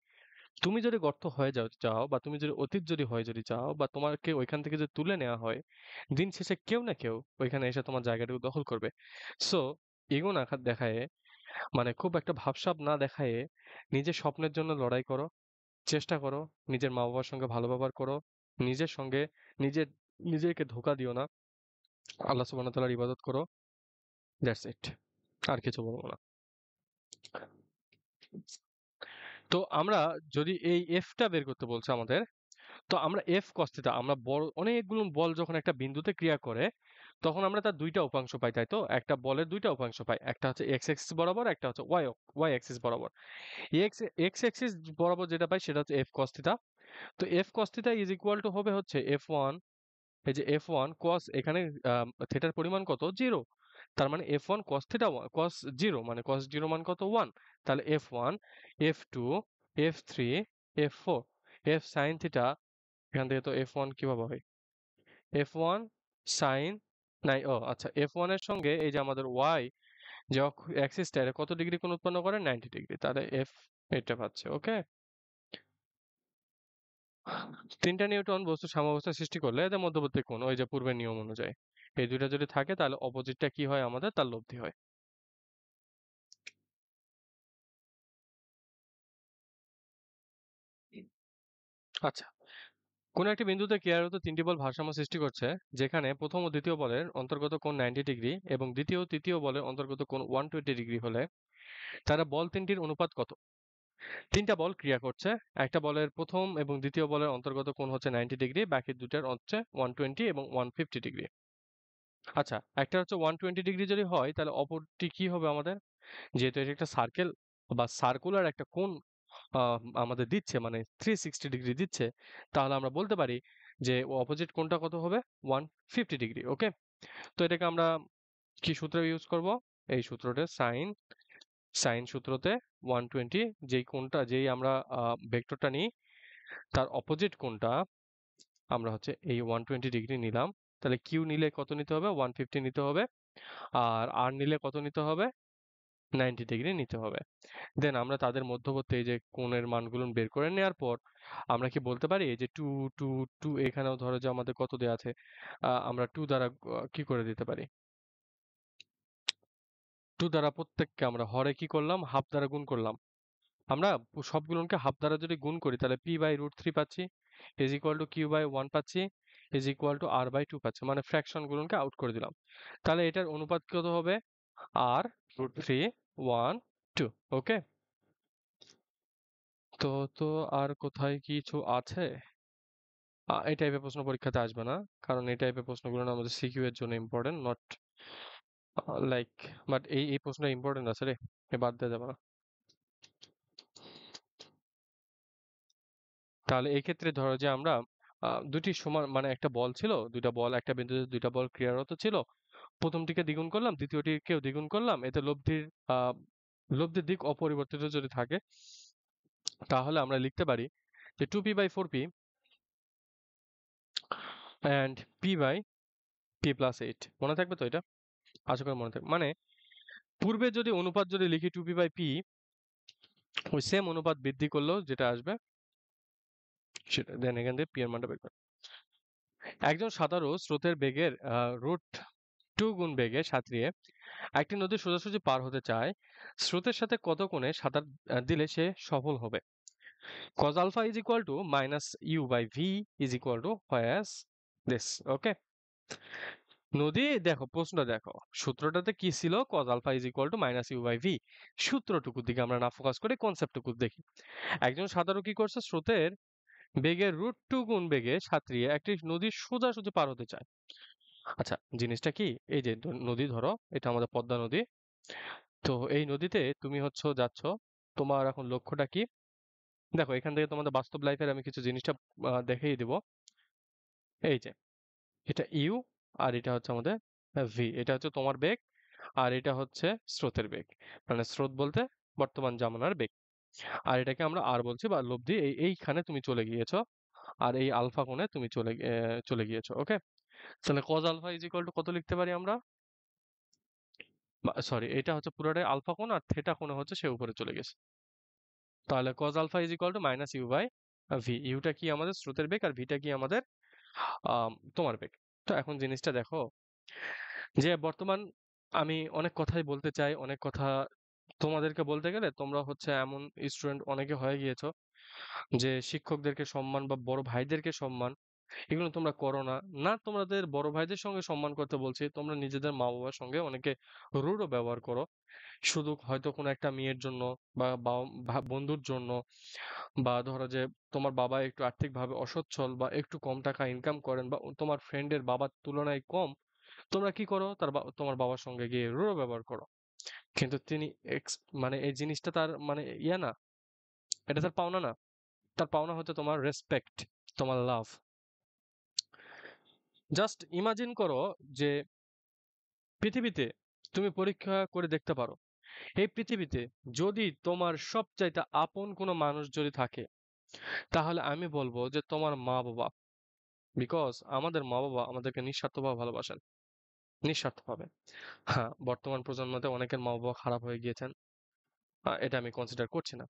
তুমি যদি গর্ত হয়ে চাও বা তুমি যদি অতীত যদি হয় যদি চাও বা তোমাকে ওইখান থেকে যদি তুলে নেওয়া হয়, দিন শেষে কেউ না কেউ ওইখানে এসে তোমার জায়গাটুকু দখল করবে। সো এগো না দেখায়, মানে খুব একটা ভাবসাব না দেখায় নিজের স্বপ্নের জন্য লড়াই করো, চেষ্টা করো, নিজের মা বাবার সঙ্গে ভালো ব্যবহার করো, নিজের সঙ্গে নিজের নিজেকে ধোঁকা দিও না, আল্লাহ সুবহানাহু ওয়া তাআলার ইবাদত করো। That's it. আর কিছু বলবো না। তো আমরা যদি এই এফটা বের করতে বলছে আমাদের, তো আমরা এফ cos থিটা, আমরা বড় অনেকগুলো বল যখন একটা বিন্দুতে ক্রিয়া করে তখন আমরা তার দুইটা উপাংশ পাই, তাই তো? একটা বলের দুইটা উপাংশ পাই, একটা হচ্ছে এক্স অ্যাক্সিস বরাবর, একটা হচ্ছে ওয়াই অ্যাক্সিস বরাবর। এক্স এক্স অ্যাক্সিস বরাবর যেটা পাই সেটা হচ্ছে এফ cos থিটা। তো F cos theta is equal two হবে হচ্ছে এফ ওয়ান, এই যে এফ ওয়ান কস, এখানে থিটার পরিমাণ কত? জিরো। তার মানে F one cos theta cos zero, মানে কস জিরো মান কত? ওয়ান। তাহলে F one, F two, F three, F four, F sine theta. এখান থেকে তো এফ ওয়ান কিভাবে হয়? এফ ওয়ান সাইন নাই, ও আচ্ছা, এফ ওয়ান এর সঙ্গে এই যে আমাদের ওয়াই যে অ্যাক্সিসটা, এটা কত ডিগ্রি কোণ উৎপন্ন করে? 90 ডিগ্রি। তাহলে এফ এটা পাচ্ছে। ওকে? তিনটা নিউটন বস্তু সাম্যাবস্থা সৃষ্টি করলে এদের মধ্যবর্তী কোণ ওই যে পূর্বের নিয়ম অনুযায়ী এই দুইটা যদি থাকে তাহলে অপোজিটটা কি হয় আমাদের? তার লব্ধি হয়। আচ্ছা, কোন একটি বিন্দুতে ক্রিয়ারত তিনটি বল ভারসাম্য সৃষ্টি করছে, যেখানে প্রথম ও দ্বিতীয় বলের অন্তর্গত কোণ 90 ডিগ্রি এবং দ্বিতীয় ও তৃতীয় বলের অন্তর্গত কোণ 120 ডিগ্রি হলে তারা বল তিনটির অনুপাত কত? তিনটা বল ক্রিয়া করছে, একটা বলের প্রথম এবং দ্বিতীয় বলের অন্তর্গত কোণ হচ্ছে 90 ডিগ্রি, বাকি দুটার হচ্ছে 120 এবং 150 ডিগ্রি। আচ্ছা, একটা হচ্ছে 120 ডিগ্রি যদি হয় তাহলে অপরটি কি হবে আমাদের? যেহেতু এটা একটা সার্কেল বা সার্কুলার একটা কোণ আমাদের দিচ্ছে, মানে 360 ডিগ্রি দিচ্ছে, তাহলে আমরা বলতে পারি যে অপোজিট কোণটা কত হবে? 150 ডিগ্রি। ওকে? তো এটাকে আমরা কি সূত্র ইউজ করব? এই সূত্রটা সাইন, সাইন সূত্রতে 120, যেই কোণটা, যেই আমরা ভেক্টরটা নিই তার অপোজিট কোণটা আমরা হচ্ছে এই 120 ডিগ্রি নিলাম। তাহলে কিউ নিলে কত নিতে হবে? 150 নিতে হবে। আর আর নিলে কত নিতে হবে? 90 ডিগ্রি নিতে হবে। দেন আমরা তাদের মধ্যবর্তী এই যে কোণের মানগুলো বের করে নেওয়ার পর আমরা কি বলতে পারি এই যে টু টু টু, এখানেও ধরো যে আমাদের কত দেওয়া আছে, আমরা টু দ্বারা কি করে দিতে পারি? টু দ্বারা প্রত্যেককে আমরা হরে কি করলাম? হাফ দ্বারা গুণ করলাম। আমরা সবগুলোকে হাফ দ্বারা যদি গুণ করি তাহলে p/√3 পাচ্ছি, ইজ ইকুয়াল টু q/1 পাচ্ছি, ইজ ইকুয়াল টু r/2 পাচ্ছি, মানে ফ্র্যাকশন গুলোকে আউট করে দিলাম। তাহলে এটার অনুপাত কত হবে? r√3 1 2। ওকে? তো তো আর কোথায় কিছু আছে? এই টাইপের প্রশ্ন পরীক্ষাতে আসবে না, কারণ এই টাইপের প্রশ্নগুলো না আমাদের সিকিউ এর জন্য ইম্পর্টেন্ট, নট লাইক, বাট এই প্রশ্নটা ইম্পর্টেন্ট আছে রে, এ বাদ দেওয়া যাবে না। তাহলে এই ক্ষেত্রে ধরো যে আমরা দুটি সমান মানে একটা বল ছিল, দুইটা বল একটা বিন্দুতে দুইটা বল ক্রিয়ারত ছিল। প্রথমটিকে দ্বিগুণ করলাম, দ্বিতীয়টিকেও দ্বিগুণ করলাম, এতে আহ লব্ধির দিক অপরিবর্তিত যদি থাকে তাহলে আমরা লিখতে পারি যে 2p/4p অ্যান্ড p/p+8। মনে থাকবে তো এটা? আশা করি মনে থাকবে। মানে পূর্বে যদি অনুপাত যদি লিখি 2p/p, ওই সেম অনুপাত বৃদ্ধি করলেও যেটা আসবে সেটা দেন এখান থেকে p এর মানটা বের করে। একজন সাঁতারু স্রোতের বেগের √2 গুণ বেগে সাঁতরিয়ে একটি নদী সোজাসুজি পার হতে চায়, স্রোতের সাথে কত কোণে সাঁতার দিলে সে সফল হবে? cos alpha is equal to minus u/v is equal to whereas this. ওকে, নদী দেখো, প্রশ্নটা দেখো, সূত্রটাতে কি ছিল? cos alpha is equal to minus u/v। সূত্রটুকুর দিকে আমরা না ফোকাস করে কনসেপ্টটুকু দেখি। একজন সাঁতারু কি করছে? স্রোতের বেগের √2 গুণ বেগে সাঁতরিয়ে একটি নদী সোজাসুজি পার হতে চায়। আচ্ছা, জিনিসটা কি? এই যে নদী ধরো, এটা আমাদের পদ্মা নদী। তো এই নদীতে তুমি যাচ্ছ, তোমার এখন লক্ষ্যটা কি? দেখো, এখান থেকে তোমাদের বাস্তব লাইফের আমি কিছু জিনিসটা দেখিয়ে দিব। এই যে এটা ইউ, আর এটা হচ্ছে আমাদের ভি। এটা হচ্ছে তোমার বেগ, আর এটা হচ্ছে স্রোতের বেগ। মানে স্রোত বলতে বর্তমান জামানার বেগ। আর এটাকে আমরা আর বলছি বা লব্ধি। এইখানে তুমি চলে গিয়েছো, আর এই আলফা কোণে তুমি চলে গিয়েছো। ওকে, তাহলে cos alpha is equal to কত লিখতে পারি আমরা? সরি, এটা হচ্ছে পুরোটাই আলফা কোণ, আর থেটা কোণে হচ্ছে সে উপরে চলে গেছে। তাহলে cos alpha is equal to minus u/v। ইউটা কি? আমাদের স্রোতের বেগ, আর ভিটা কি? আমাদের তোমার বেগ। তো এখন জিনিসটা দেখো যে বর্তমান আমি অনেক কথাই বলতে চাই, অনেক কথা তোমাদেরকে বলতে গেলে তোমরা এমন স্টুডেন্ট অনেকে হয়ে গিয়েছো যে শিক্ষকদেরকে সম্মান বা বড় ভাইদেরকে সম্মান এগুলো তোমরা করো না। না, তোমাদের বড় ভাইদের সঙ্গে সম্মান করতে বলছি, তোমরা নিজেদের মা বাবার সঙ্গে অনেকে রূঢ় ব্যবহার করো। শুধু হয়তো কোনো একটা মেয়ের জন্য বা বন্ধুর জন্য, বা ধরো যে তোমার বাবা একটু আর্থিকভাবে অসচ্ছল বা একটু কম টাকা ইনকাম করেন, বা তোমার ফ্রেন্ডের বাবার তুলনায় কম, তোমরা কি করো? তোমার বাবার সঙ্গে গিয়ে রূঢ় ব্যবহার করো। কিন্তু তিনি মানে এই জিনিসটা তার মানে না, এটা তার পাওনা না। তার পাওনা হচ্ছে তোমার রেসপেক্ট, তোমার লাভ। জাস্ট ইমাজিন করো যে পৃথিবীতে তুমি পরীক্ষা করে দেখতে পারো, এই পৃথিবীতে যদি তোমার সবচাইতে আপন কোনো মানুষ যদি থাকে, তাহলে আমি বলবো যে তোমার মা বাবা। বিকজ আমাদের মা বাবা আমাদেরকে নিঃস্বার্থভাবে ভালোবাসেন, নিঃস্বার্থভাবে। হ্যাঁ, বর্তমান প্রজন্মতে অনেকের মা বাবা খারাপ হয়ে গিয়েছেন, এটা আমি কনসিডার করছি না।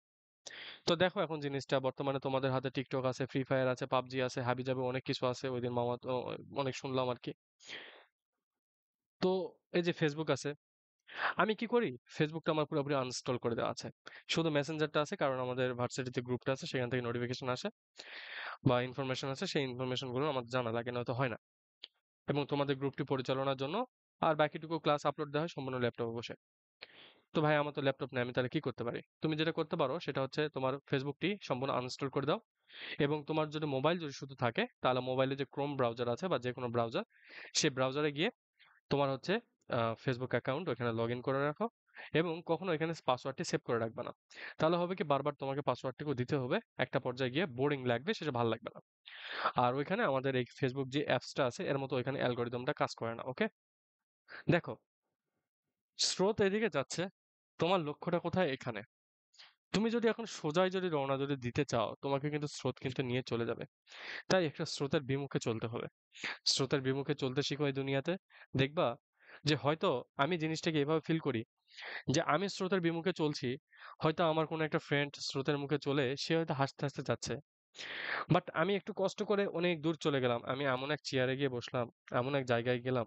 তো দেখো এখন জিনিসটা, বর্তমানে তোমাদের হাতে টিকটক আছে, ফ্রি ফায়ার আছে, পাবজি আছে, হাবি জাবি অনেক কিছু আছে। ওই দিন মামা তো অনেক শুনলাম আর কি। তো এই যে ফেসবুক আছে, আমি কি করি? ফেসবুকটা আমার পুরোপুরি আনইনস্টল করে দেওয়া আছে। শুধু মেসেঞ্জারটা আছে, কারণ আমাদের ভার্সিটিতে গ্রুপটা আছে, সেখান থেকে নোটিফিকেশন আসে বা ইনফরমেশন আছে, সেই ইনফরমেশনগুলো আমার জানা লাগে, না তো হয় না। এবং তোমাদের গ্রুপটি পরিচালনার জন্য আর বাকিটুকু ক্লাস আপলোড দেওয়া হয় সম্পূর্ণ ল্যাপটপে বসে। তো ভাই, আমার তো ল্যাপটপ নেই, আমি তাহলে কি করতে পারি? তুমি যেটা করতে পারো সেটা হচ্ছে তোমার ফেসবুকটি সম্পূর্ণ আনইনস্টল করে দাও, এবং তোমার যদি মোবাইল যদি শুধু থাকে তাহলে মোবাইলে যে ক্রোম ব্রাউজার আছে বা যে কোনো ব্রাউজার, সেই ব্রাউজারে গিয়ে তোমার ফেসবুক অ্যাকাউন্ট ওখানে লগ ইন করে রাখো, এবং কখনো এখানে পাসওয়ার্ডটি সেভ করে রাখবে না। তাহলে হবে কি, বারবার তোমাকে পাসওয়ার্ডটিকে দিতে হবে, একটা পর্যায়ে গিয়ে বোরিং লাগবে, সেটা ভালো লাগবে না। আর ওইখানে আমাদের এই ফেসবুক যে অ্যাপসটা আছে এর মতো ওইখানে অ্যালগোরিদমটা কাজ করে না। ওকে, দেখো, স্রোত এদিকে যাচ্ছে, তোমার লক্ষ্যটা কোথায়? এখানে। তুমি যদি এখন সোজাই যদি রওনা যদি দিতে চাও, তোমাকে কিন্তু স্রোত কিন্তু নিয়ে চলে যাবে। তাই একটা স্রোতের বিমুখে চলতে হবে। স্রোতের বিমুখে চলতে শিখো এই দুনিয়াতে। দেখবা যে হয়তো আমি জিনিসটাকে এভাবে ফিল করি যে আমি স্রোতের বিমুখে চলছি, হয়তো আমার কোনো একটা ফ্রেন্ড স্রোতের মুখে চলে সে হয়তো হাসতে হাসতে যাচ্ছে, বাট আমি একটু কষ্ট করে অনেক দূর চলে গেলাম, আমি এমন এক চেয়ারে গিয়ে বসলাম, এমন এক জায়গায় গেলাম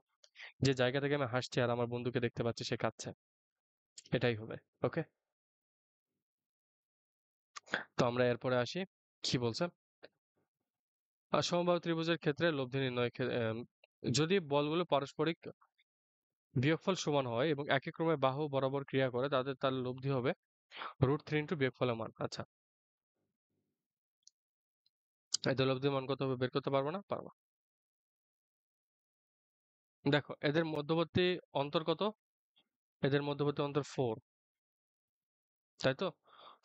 যে জায়গা থেকে আমি হাসছি আর আমার বন্ধুকে দেখতে পাচ্ছি সে কাঁদছে। এটাই হবে। ওকে, তো আমরা এরপরে আসি। কি বলছে? সমবাহু ত্রিভুজের ক্ষেত্রে লব্ধি নির্ণয় যদি বলগুলো পারস্পরিক বিয়োগফল সমান হয় এবং একই ক্রমে বাহু বরাবর ক্রিয়া করে, তার লব্ধি হবে √3 ইন্টু বিয়োগফলের মান। আচ্ছা, এদের লব্ধির মান কত হবে বের করতে পারবো না? পারবো। দেখো, এদের মধ্যবর্তী অন্তর কত? এদের মধ্যবর্তী অন্তর 4, তাই তো?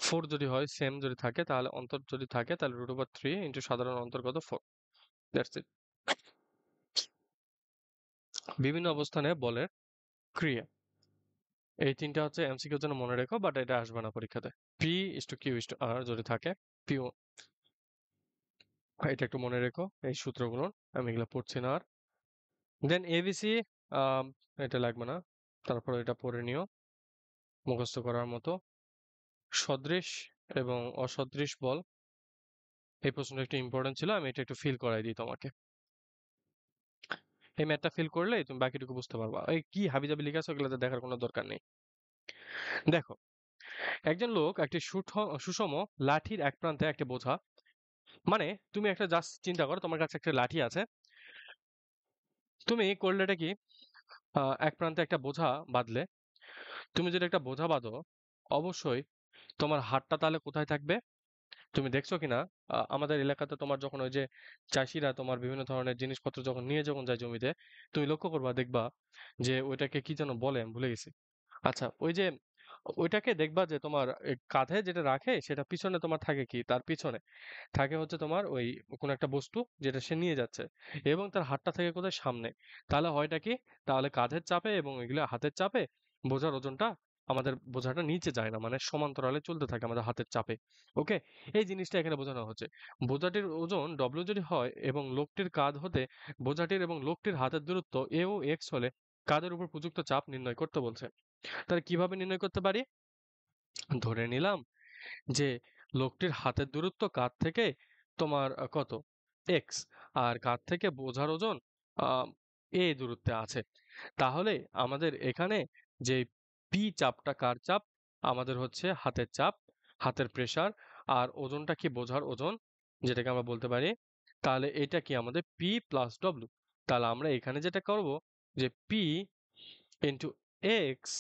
4 যদি হয়, সেম যদি থাকে, তাহলে অন্তর যদি থাকে তাহলে √3 ইন্টু সাধারণ অন্তর কত? 4। That's it. বিভিন্ন অবস্থানে বলের ক্রিয়া, এই তিনটা হচ্ছে এমসিকিউর জন্য মনে রেখো, বাট এটা আসবে না পরীক্ষাতে। P is to Q is to R যদি থাকে, পি, এটা একটু মনে রেখো এই সূত্রগুলো, আমি এগুলো পড়ছি না আর। দেন এবিসি, এটা লাগবে না, তারপর এটা পড়ে নিও মুখস্থ করার মতো। সদৃশ এবং অসদৃশ বল, এই প্রশ্নটা একটু ইম্পর্টেন্ট ছিল, আমি এটা একটু ফিল করাই দিই তোমাকে। এই ম্যাথটা ফিল করলে তুমি বাকিটুকু বুঝতে পারবা। এই কি হাবিজাবি লিখে আছে ওগুলোতে দেখার কোনো দরকার নেই। দেখো, একজন লোক একটি সুষম লাঠির এক প্রান্তে একটি বোঝা, মানে তুমি একটা জাস্ট চিন্তা করো, তোমার কাছে একটা লাঠি আছে, তুমি করলেটা কি, এক প্রান্তে একটা বোঝা বাঁধলে, তুমি যদি একটা বোঝা বাঁধো, অবশ্যই তোমার হাতটা তাহলে কোথায় থাকবে? তুমি দেখছো কিনা, আমাদের এলাকাতে তোমার যখন ওই যে চাষিরা তোমার বিভিন্ন ধরনের জিনিসপত্র যখন নিয়ে যখন যায় জমিতে, তুমি লক্ষ্য করবা, দেখবা যে ওইটাকে কি যেন বলে, আমি ভুলে গেছি। আচ্ছা, ওই যে ওইটাকে দেখবা যে তোমার কাঁধে যেটা রাখে সেটা পিছনে তোমার থাকে কি, তার পিছনে থাকে হচ্ছে তোমার ওই কোনো একটা বস্তু যেটা সে নিয়ে যাচ্ছে, এবং তার হাতটা থাকে কোথায়, সামনে। তাহলে হয়টা কি, তাহলে কাঁধের চাপে এবং এগুলো হাতের চাপে বোঝার ওজনটা, আমাদের বোঝাটা নিচে যায় না, মানে সমান্তরালে চলতে থাকে আমাদের হাতের চাপে। ওকে, এই জিনিসটা এখানে বোঝানো হচ্ছে। বোঝাটির ওজন ডব্লিউ যদি হয় এবং লোকটির কাঁধ হতে বোঝাটির এবং লোকটির হাতের দূরত্ব এ ও এক্স হলে কাঁধের উপর প্রযুক্ত চাপ নির্ণয় করতে বলছে। তাহলে কিভাবে নির্ণয় করতে পারি? ধরে নিলাম যে লোকটির হাতের দূরত্ব কাঁধ থেকে তোমার কত, এক্স, আর কাঁধ থেকে বোঝার ওজন এ দূরত্বে আছে। তাহলে আমাদের এখানে যে পি চাপটা কার চাপ, আমাদের হচ্ছে হাতের চাপ, হাতের প্রেসার, আর ওজনটা কি, বোঝার ওজন, যেটাকে আমরা বলতে পারি। তাহলে এটা কি আমাদের পি প্লাস ডব্লিউ। তাহলে আমরা এখানে যেটা করব, যে P into x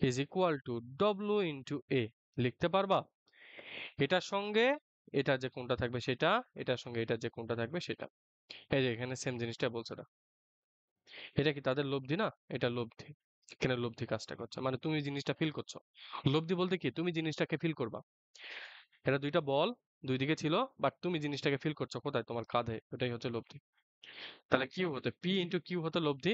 is equal to W into A, লিখতে পারবা? এটার সঙ্গে এটা যে কোনটা থাকবে সেটা, এটার সঙ্গে এটা যে কোনটা থাকবে সেটা। এই যে এখানে সেম জিনিসটা বলছে না, এটা কি তাদের লব্ধি না? এটা লব্ধি, এখানে লব্ধি কাজটা করছে, মানে তুমি জিনিসটা ফিল করছো। লব্ধি বলতে কি, তুমি জিনিসটাকে ফিল করবা। এটা দুইটা বল, দুই দিকে ছিল, বাট তুমি জিনিসটাকে ফিল করছো কোথায়, তোমার কাঁধে, ওটাই হচ্ছে লব্ধি। তাহলে কিউ হতে, পি ইন্টু কিউ হতে লব্ধি।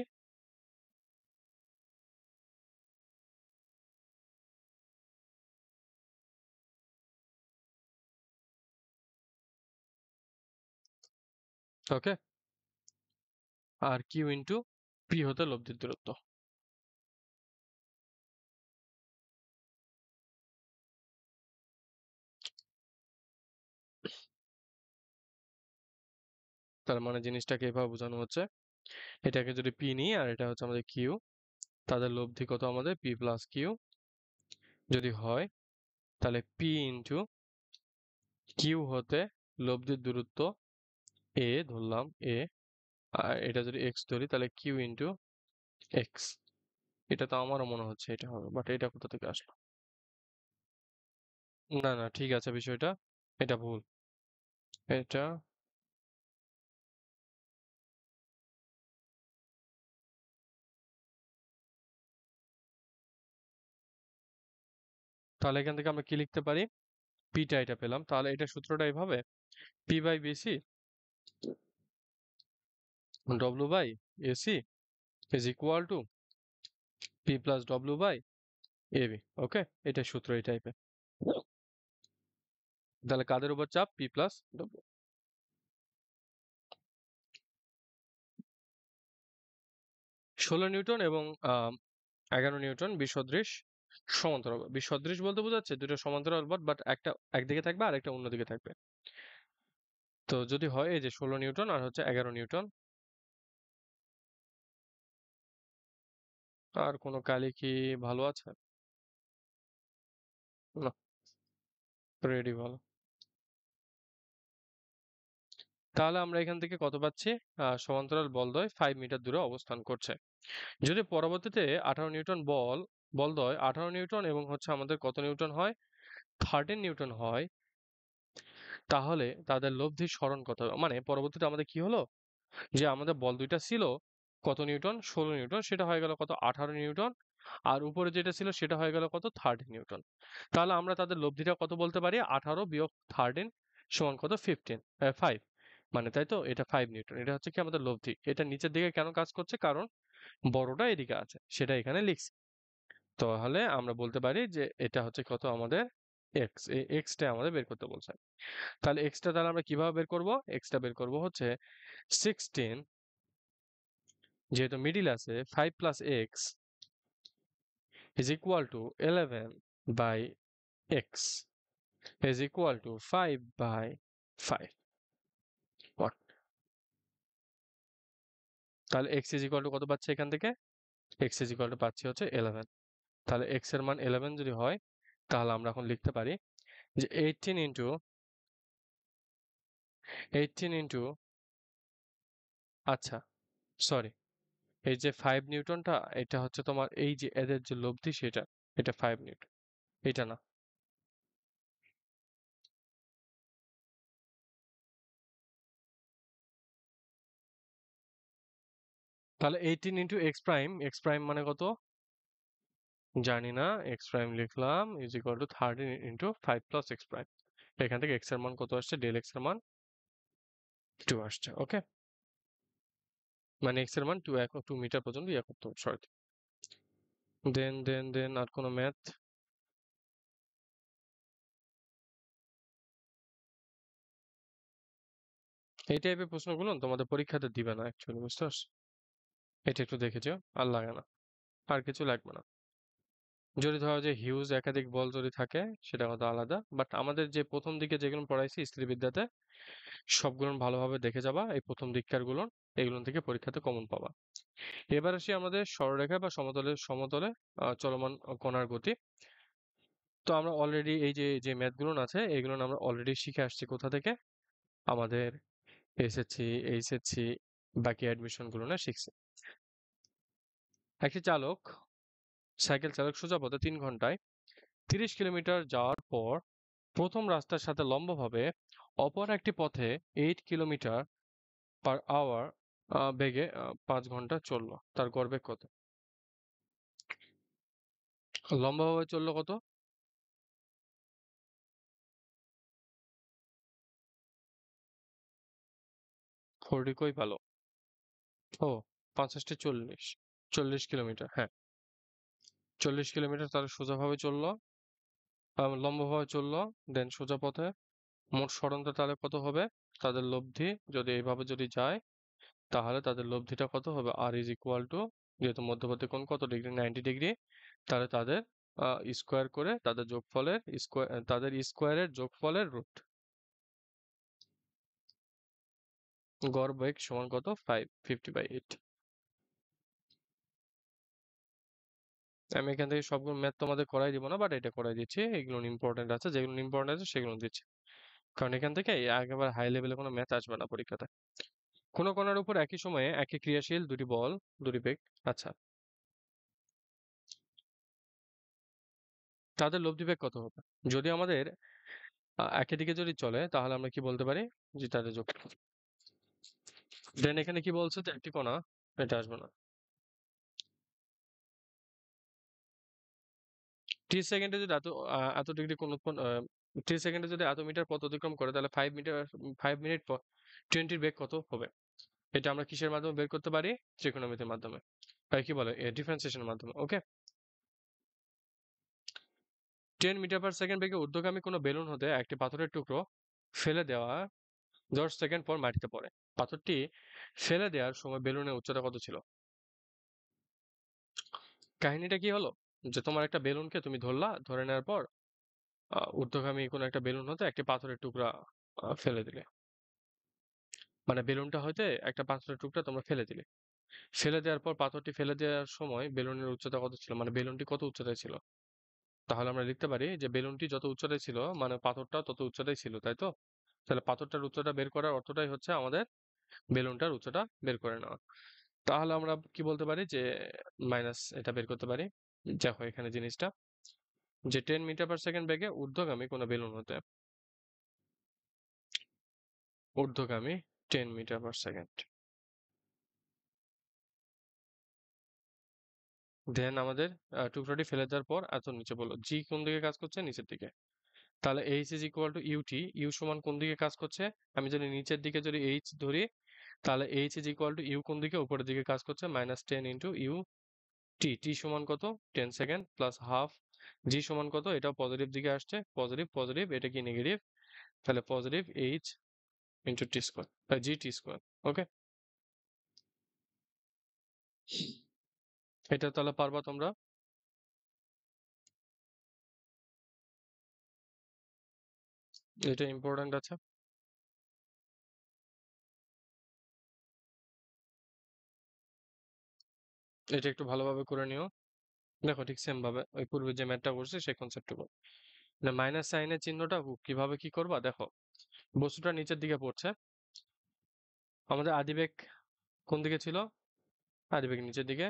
ওকে, আর কিউ ইন্টু পি হতে লব্ধির দূরত্ব। তার মানে জিনিসটাকে এভাবে বোঝানো হচ্ছে, এটাকে যদি পি নিই আর এটা হচ্ছে আমাদের কিউ, তাদের লব্ধি কত, আমাদের পি প্লাস কিউ যদি হয়, তাহলে পি ইন্টু কিউ হতে লব্ধির দূরত্ব এ ধরলাম, এ, আর এটা যদি এক্স ধরি তাহলে কিউ ইন্টু এক্স। এটা তো আমারও মনে হচ্ছে এটা হবে, বাট এটা কোথা থেকে আসলো? না না, ঠিক আছে বিষয়টা, এটা ভুল। এটা, তাহলে এখান থেকে আমরা কি লিখতে পারি? পিটা এটা পেলাম, তাহলে এটা সূত্রটা এইভাবে, P by BC W by AC is equal to P plus W by AB. Okay, এটা সূত্র এই টাইপের। তাহলে কাদের উপর চাপ, পি প্লাস ডব্লিউ। 16 নিউটন এবং 11 নিউটন বিসদৃশ সমান্তরাল। বিসদৃশ বলতে বোঝাচ্ছে দুটো সমান্তরাল বল, বাট একটা একদিকে থাকবে আর একটা অন্যদিকে থাকবে। তো যদি হয় এই যে 16 নিউটন আর হচ্ছে 11 নিউটন, আর কোনো কালি কি ভালো আছে? না, রেডি ভালো। তাহলে আমরা এখান থেকে কত পাচ্ছি, সমান্তরাল বলদ্বয় 5 মিটার দূরে অবস্থান করছে। যদি পরবর্তীতে 18 নিউটন বলদ্বয় 18 নিউটন এবং হচ্ছে আমাদের কত নিউটন হয়, 13 নিউটন হয়, তাহলে তাদের লব্ধির সরণ কত হবে? মানে পরবর্তীতে আমাদের কি হলো, যে আমাদের বল দুইটা ছিল কত নিউটন, 16 নিউটন, সেটা হয়ে গেল কত, 18 নিউটন, আর উপরে যেটা ছিল সেটা হয়ে গেল কত, 13 নিউটন। তাহলে আমরা তাদের লব্ধিটা কত বলতে পারি, 18 বিয়োগ 13 সমান কত, 15, 5। মানে তাই তো, এটা 5 নিউটন, এটা হচ্ছে কি আমাদের লব্ধি। এটা নিচের দিকে কেন কাজ করছে, কারণ বড়টা এদিকে আছে, সেটা এখানে লিখছি। তাহলে আমরা বলতে পারি যে এটা হচ্ছে কত আমাদের এক্স, এই এক্সটা আমাদের বের করতে বলছে। তাহলে এক্সটা তাহলে আমরা কিভাবে বের করব? এক্সটা বের করব হচ্ছে 16, যেহেতু মিডিল আছে, 5 plus x is equal to 11 by x is equal to 5 by 5. What? তাহলে x is equal to কত পাচ্ছি এখান থেকে? x is equal to পাচ্ছি হচ্ছে 11। তাহলে x এর মান 11 যদি হয়, তাহলে আমরা এখন লিখতে পারি যে 18 into আচ্ছা সরি, এই যে 5 নিউটনটা, এটা হচ্ছে তোমার এই যে এদের যে লব্ধি সেটা, এটা 5 নিউটন, এটা না। তাহলে 18 ইন্টু এক্স প্রাইম মানে কত জানি না, এক্স প্রাইম লিখলাম is equal two 13 into 5 plus x prime. এখান থেকে এক্স এর মান কত আসছে, ডেল এক্স এর মান 2 আসছে। ওকে, মানে এক্স এর মান 2 মিটার পর্যন্ত ইয়ে করতে হবে শর্ট। দেন আর কোনো ম্যাথ? এই টাইপের প্রশ্নগুলো না তোমাদের পরীক্ষাতে দিবে না অ্যাকচুয়ালি, বুঝতে পারছো? এটা একটু দেখে যেও, আর লাগে না, আর কিছু লাগবে না। যদি ধরো যে হিউজ একাধিক বল যদি থাকে, সেটা কথা আলাদা, বাট আমাদের যে প্রথম দিকে যেগুলো পড়াইছি স্থিতিবিদ্যাতে, সবগুলো ভালোভাবে দেখে যাবা, এই প্রথম দিককার গুলো, এগুলো থেকে পরীক্ষাতে কমন পাবা। এবার আসি আমাদের সরলরেখা বা সমতলে চলমান কণার গতি। তো আমরা অলরেডি এই যে যে ম্যাথগুলো আছে, এগুলো আমরা অলরেডি শিখে আসছি কোথা থেকে, আমাদের এসএসসি, এইচএসসি, বাকি অ্যাডমিশন গুলো না শিখছি। একটি সাইকেল চালক সোজা পথে 3 ঘন্টায় 30 কিলোমিটার যাওয়ার পর প্রথম রাস্তার সাথে লম্বভাবে অপর একটি পথে 8 কিলোমিটার/আওয়ার বেগে 5 ঘন্টা চললো, তার গড়বেগ কত? লম্বভাবে চললো কত? 40 কই পেলো? ও, ৫ × ৪০, 40 কিলোমিটার, হ্যাঁ। 40 কিলোমিটার তারা সোজাভাবে চললো, লম্বভাবে চললো, দেন সোজা পথে। মোট সরণটা তাহলে কত হবে? তাদের লব্ধি যদি এইভাবে যদি যায়, তাহলে তাদের লব্ধিটা কত হবে? আর ইজ ইকুয়াল টু, যেহেতু মধ্যবর্তী কোণ কত ডিগ্রি, 90 ডিগ্রি, তাহলে তাদের স্কোয়ার করে তাদের যোগফলের স্কোয়ার, তাদের স্কোয়ারের যোগফলের রুট। গড় বেগ সমান কত? 50/8। আমি এখান থেকে সবগুলো ম্যাথ তোমাদের করাই দিব না, বাট এটা করাই দিচ্ছি, এগুলো ইম্পর্টেন্ট আছে, যেগুলো ইম্পর্টেন্ট আছে সেগুলো দিচ্ছি। কারণ এখান থেকে একেবারে হাই লেভেলে কোনো ম্যাথ আসবে না পরীক্ষাতে। কোনো কণার উপর একই সময়ে একই ক্রিয়াশীল দুটি বল, দুটি বেগ, আচ্ছা, তাদের লব্ধি বেগ কত হবে? যদি আমাদের একই দিকে যদি চলে, তাহলে আমরা কি বলতে পারি যে তাদের যোগ। দেন এখানে কি বলছে যে একটি কণা, এটা আসবে না। 30 সেকেন্ডে যদি এত ডিগ্রি কোন উৎপন্ন, 30 সেকেন্ডে যদি এত মিটার পথ অতিক্রম করে, তাহলে 5 মিনিট পর 20 বেগ কত হবে? এটা আমরা কিসের মাধ্যমে বের করতে পারি? ত্রিকোণমিতির মাধ্যমে, কি বলে, ডিফারেন্সিয়েশনের মাধ্যমে। ওকে, 10 মিটার/সেকেন্ড বেগে ঊর্ধ্বগামী কোনো বেলুন হতে একটি পাথরের টুকরো ফেলে দেওয়া 10 সেকেন্ড পর মাটিতে পড়ে। পাথরটি ফেলে দেওয়ার সময় বেলুনের উচ্চতা কত ছিল? কাহিনীটা কি হলো, যে তোমার একটা বেলুনকে তুমি ধরলা, ধরে নেওয়ার পর ঊর্ধ্বগামী কোনো একটা বেলুন হতে একটি পাথরের টুকরা ফেলে দিলে, মানে বেলুনটা হইতে একটা পাথরের টুকরা তোমরা ফেলে দিলে। ফেলে দেওয়ার পর পাথরটি ফেলে দেওয়ার সময় বেলুনের উচ্চতা কত ছিল, মানে বেলুনটি কত উচ্চতায় ছিল? তাহলে আমরা লিখতে পারি যে বেলুনটি যত উচ্চতায় ছিল, মানে পাথরটা তত উচ্চতায় ছিল, তাই তো? তাহলে পাথরটার উচ্চতা বের করার অর্থটাই হচ্ছে আমাদের বেলুনটার উচ্চতা বের করে নেওয়া। তাহলে আমরা কি বলতে পারি যে মাইনাস এটা বের করতে পারি। দেখো এখানে জিনিসটা, যে 10 মিটার/সেকেন্ড বেগে ঊর্ধ্বগামী 10 মিটার/সেকেন্ড, দেন আমাদের টুকরোটি ফেলে দেওয়ার পর এত নিচে বললো, জি কোন দিকে কাজ করছে? নিচের দিকে। তাহলে H is equal to U T, U সমান কোন দিকে কাজ করছে? আমি যদি নিচের দিকে যদি এইচ ধরি, তাহলে H is equal to U কোন দিকে? উপরের দিকে কাজ করছে, -10 ইন্টু ইউ টি। টি সমান কত? 10 সেকেন্ড প্লাস হাফ। জি সমান কত? এটাও পজিটিভ দিকে আসছে, পজিটিভ পজিটিভ, এটা কি নেগেটিভ? তাহলে positive H into T square, জি টি স্কোয়ার। ওকে, এটা তাহলে পারবা তোমরা? এটা ইম্পর্টেন্ট আছে। এটা একটু ভালোভাবে করে নিও। দেখো ঠিক সেম ভাবে ওই পূর্বে যে ম্যাথটা করছি সেই কনসেপ্টটুকু। মাইনাস সাইনের চিহ্নটা কিভাবে কি করবা দেখো, বস্তুটা নিচের দিকে পড়ছে, আমাদের আদিবেগ কোন দিকে ছিল? আদিবেগ নিচের দিকে,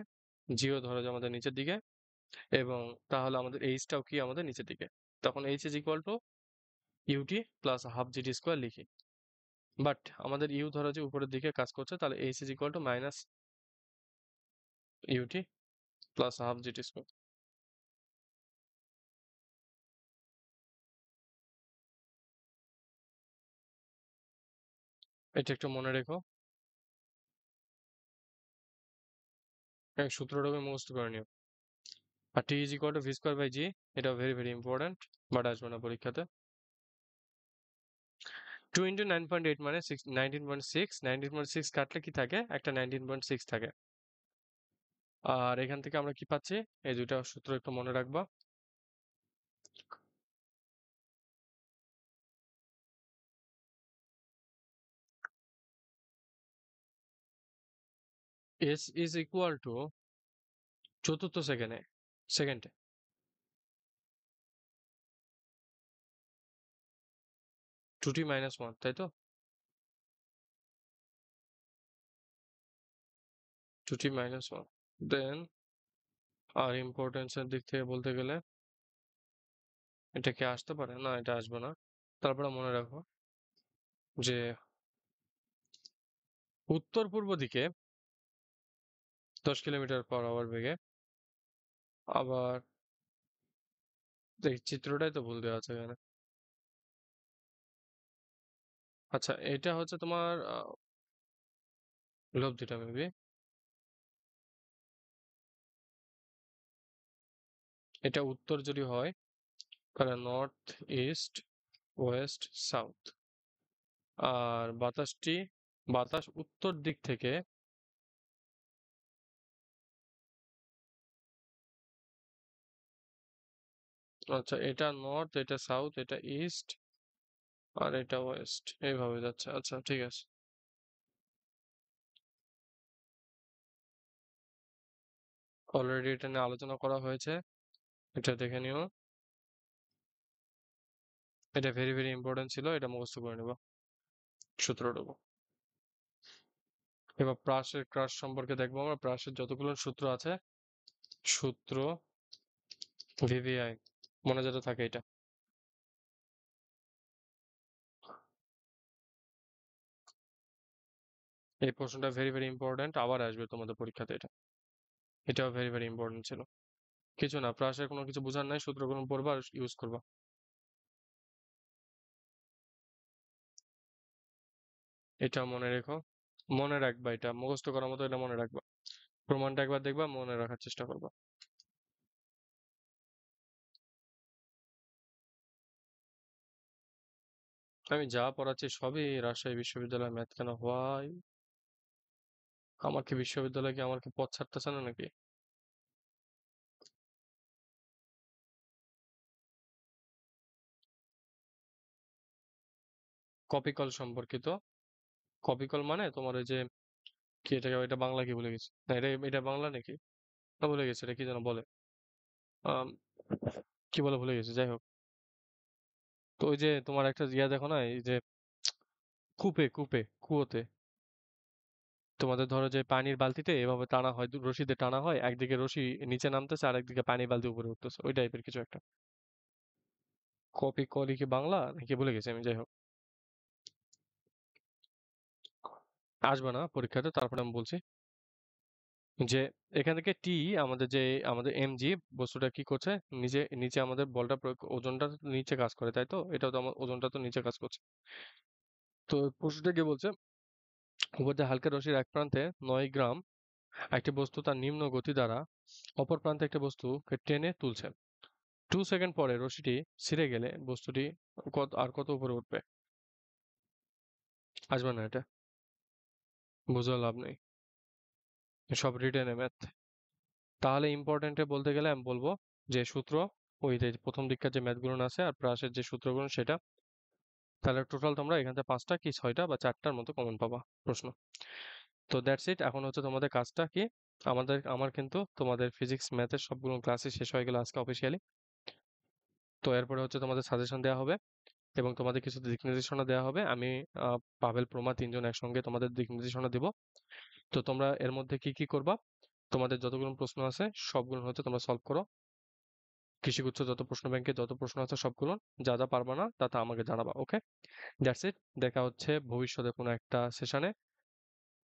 জিও ধরো যে আমাদের নিচের দিকে, এবং তাহলে আমাদের এইচটাও কি আমাদের নিচের দিকে। তখন H is equal to u t plus half g t square লিখি। বাট আমাদের ইউ ধরো যে উপরের দিকে কাজ করছে, তাহলে H is equal to minus u t plus half g t square. এটা একটু মনে রেখো, এই সূত্রটাকে মুখস্থ করে নিও। আর T is equal to v square by g, এটা ভেরি ভেরি ইম্পর্টেন্ট, বাট আসবে না পরীক্ষাতে। 2 ইন্টু 9.8 মানে 19.6, 19.6 কাটলে কি থাকে? একটা 19.6 থাকে। আর এখান থেকে আমরা কি পাচ্ছি? এই দুইটা সূত্র একটু মনে রাখবা। এস ইজ ইকুয়াল টু চতুর্থ সেকেন্ডে 2t মাইনাস 1, তাই তো? 2t মাইনাস 1, দেন আর ইম্পর্টেন্সের দিক থেকে বলতে গেলে এটা কি আসতে পারে? না, এটা আসবে না। তারপরে মনে রাখো যে উত্তর পূর্ব দিকে 10 কিলোমিটার/আওয়ার বেগে, আবার এই চিত্রটাই তো ভুল দেওয়া আছে এখানে। আচ্ছা, এটা হচ্ছে তোমার লব্ধিটা মেবি। এটা উত্তর যদি হয় তাহলে নর্থ, ইস্ট, ওয়েস্ট, সাউথ। আর বাতাস উত্তর দিক থেকে, আচ্ছা এটা নর্থ, এটা সাউথ, এটা ইস্ট, আর এটা ওয়েস্ট, এইভাবে যাচ্ছে। আচ্ছা ঠিক আছে, অলরেডি এটা নিয়ে আলোচনা করা হয়েছে, এটা দেখে নিও। এটা ভেরি ভেরি ইম্পর্টেন্ট ছিল, এটা মুখস্থ করে নেবো সূত্রটুকু। এবার প্রাসের ক্রাস সম্পর্কে দেখবো আমরা, প্রাসের যতগুলো সূত্র আছে, সূত্র ভিভিআই মনে যেটা থাকে এটা। এই প্রশ্নটা ভেরি ভেরি ইম্পর্টেন্ট, আবার আসবে তোমাদের পরীক্ষাতে এটা। এটাও ভেরি ভেরি ইম্পর্টেন্ট ছিল। কিছু না, প্রাসের কোনো কিছু বোঝার নাই, সূত্রগুলো পড়বা আর ইউজ করবা। এটা মনে রেখো, মনে রাখবা, এটা মুখস্থ করার মতো, এটা মনে রাখবা। প্রমাণটা একবার দেখবা, মনে রাখার চেষ্টা করবা। আমি যা পড়াচ্ছি সবই রাজশাহী বিশ্ববিদ্যালয় ম্যাথ, কেন হয়? আমার কি বিশ্ববিদ্যালয় কি আমাকে পথ ছাড়তেছে না নাকি? কপিকল সম্পর্কিত। কপিকল মানে তোমার ওই যে কি, এটাকে, এটা বাংলা কি ভুলে গেছি, না এটা এটা বাংলা নাকি? না, ভুলে গেছি, এটা কি যেন বলে, আম, কি বলে ভুলে গেছি, যাই হোক। তো ওই যে তোমার একটা ইয়া দেখো না, এই যে কুয়োতে তোমাদের ধরো যে পানির বালতিতে এভাবে টানা হয়, রশিতে টানা হয়, একদিকে রশি নিচে নামতেছে আর একদিকে পানি বালতি উপরে উঠতেছে, ওই টাইপের কিছু একটা। কপি কলি কি বাংলা নাকি ভুলে গেছি আমি, যাই হোক। আসবে না পরীক্ষাতে, তারপরে আমি বলছি। যে এখান থেকে টি আমাদের যে আমাদের এমজি বস্তুটা কি করছে, নিচে নিচে আমাদের বলটা প্রয়োগ, ওজনটা নিচে কাজ করে, তাই তো? এটাও তো আমার ওজনটা তো নিচে কাজ করছে। তো প্রশ্নটা কি বলছে, উপর দিয়ে হালকা রশির এক প্রান্তে 9 গ্রাম একটি বস্তু তার নিম্ন গতি দ্বারা অপর প্রান্তে একটি বস্তুকে টেনে তুলছে। 2 সেকেন্ড পরে রশিটি ছিঁড়ে গেলে বস্তুটি কত উপরে উঠবে? আসবে না এটা, বুঝে লাভ নেই, সব রিটেনে ম্যাথ। তাহলে ইম্পর্টেন্টে বলতে গেলে আমি বলবো যে সূত্র, ওই যে প্রথম দিককার যে ম্যাথগুলো আছে আর প্রাসের যে সূত্রগুলো সেটা। তাহলে টোটাল তোমরা এখান থেকে 5টা কি 6টা বা 4টার মতো কমন পাবা প্রশ্ন। তো দ্যাটস ইট। এখন হচ্ছে তোমাদের কাজটা কি, আমার কিন্তু তোমাদের ফিজিক্স ম্যাথের সবগুলো ক্লাসই শেষ হয়ে গেল আজকে অফিসিয়ালি। তো এরপরে হচ্ছে তোমাদের সাজেশন দেওয়া হবে এবং তোমাদের কিছু দিক নির্দেশনা দেওয়া হবে। আমি পাভেল প্রমা তিনজন একসঙ্গে তোমাদের দিক নির্দেশনা দিব। তো তোমরা এর মধ্যে কি কি করবা, তোমাদের যতগুলো প্রশ্ন আছে সবগুলো হচ্ছে তোমরা সলভ করো। কৃষিগুচ্ছ যত প্রশ্ন ব্যাংকে যত প্রশ্ন আছে সবগুলো, যা যা পারবা না তা তা আমাকে জানাবা, ওকে? That's it. দেখা হচ্ছে ভবিষ্যতে কোনো একটা সেশনে।